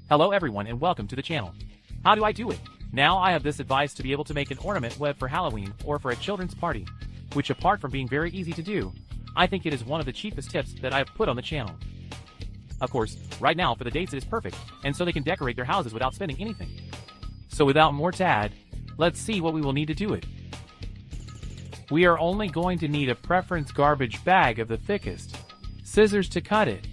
Hello everyone and welcome to the channel. How do I do it? Now I have this advice to be able to make an ornament web for Halloween or for a children's party, which apart from being very easy to do, I think it is one of the cheapest tips that I have put on the channel. Of course, right now for the dates it is perfect, and so they can decorate their houses without spending anything. So without more to add, let's see what we will need to do it. We are only going to need a preference garbage bag of the thickest, scissors to cut it,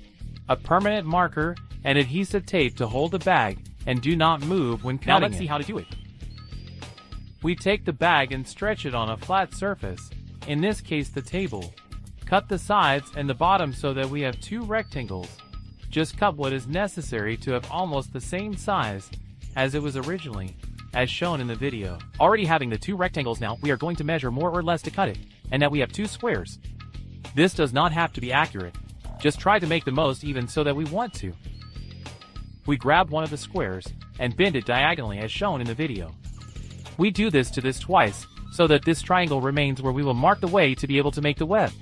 a permanent marker, and adhesive tape to hold the bag and do not move when cutting it. Now let's see how to do it. We take the bag and stretch it on a flat surface, in this case the table. Cut the sides and the bottom so that we have two rectangles. Just cut what is necessary to have almost the same size as it was originally, as shown in the video. Already having the two rectangles now, we are going to measure more or less to cut it, and now we have two squares. This does not have to be accurate, just try to make the most even so that we want to. We grab one of the squares and bend it diagonally as shown in the video. We do this to this twice, so that this triangle remains where we will mark the way to be able to make the web.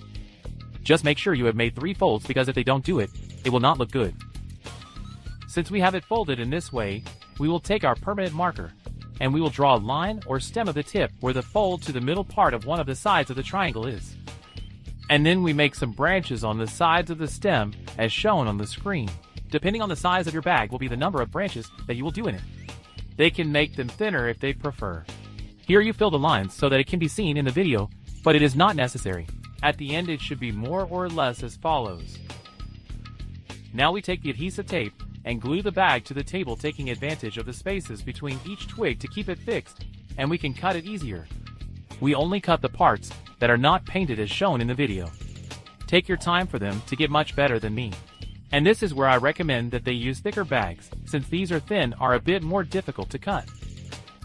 Just make sure you have made 3 folds because if they don't do it, it will not look good. Since we have it folded in this way, we will take our permanent marker, and we will draw a line or stem of the tip where the fold to the middle part of one of the sides of the triangle is. And then we make some branches on the sides of the stem as shown on the screen. Depending on the size of your bag will be the number of branches that you will do in it. They can make them thinner if they prefer. Here you fill the lines so that it can be seen in the video, but it is not necessary. At the end it should be more or less as follows. Now we take the adhesive tape and glue the bag to the table, taking advantage of the spaces between each twig to keep it fixed, and we can cut it easier. We only cut the parts that are not painted as shown in the video. Take your time for them to get much better than me. And this is where I recommend that they use thicker bags, since these are thin are a bit more difficult to cut.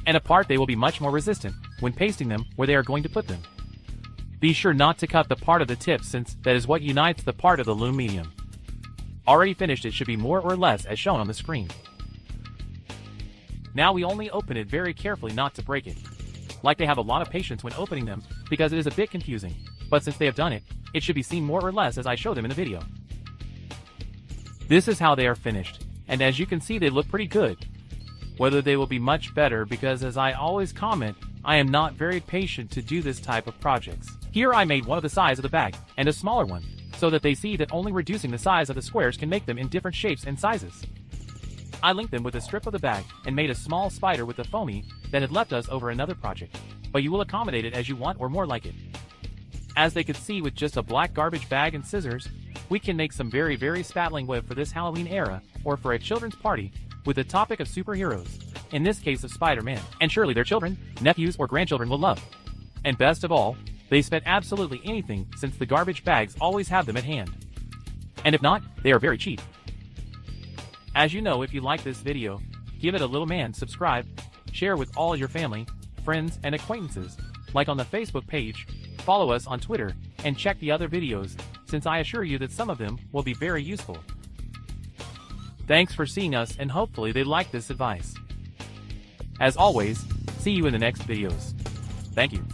And apart they will be much more resistant when pasting them where they are going to put them. Be sure not to cut the part of the tip since that is what unites the part of the loom medium. Already finished, it should be more or less as shown on the screen. Now we only open it very carefully not to break it. Like they have a lot of patience when opening them because it is a bit confusing, but since they have done it, it should be seen more or less as I show them in the video. This is how they are finished, and as you can see they look pretty good. Whether they will be much better because as I always comment, I am not very patient to do this type of projects. Here I made one of the size of the bag, and a smaller one, so that they see that only reducing the size of the squares can make them in different shapes and sizes. I linked them with a strip of the bag and made a small spider with the foamy that had left us over another project, but you will accommodate it as you want or more like it. As they could see with just a black garbage bag and scissors, we can make some very spattling web for this Halloween era, or for a children's party, with the topic of superheroes, in this case of Spider-Man, and surely their children, nephews or grandchildren will love. And best of all, they spent absolutely anything since the garbage bags always have them at hand. And if not, they are very cheap. As you know, if you like this video, give it a little man, subscribe, share with all your family, friends and acquaintances, like on the Facebook page, follow us on Twitter, and check the other videos, since I assure you that some of them will be very useful. Thanks for seeing us and hopefully they like this advice. As always, see you in the next videos. Thank you.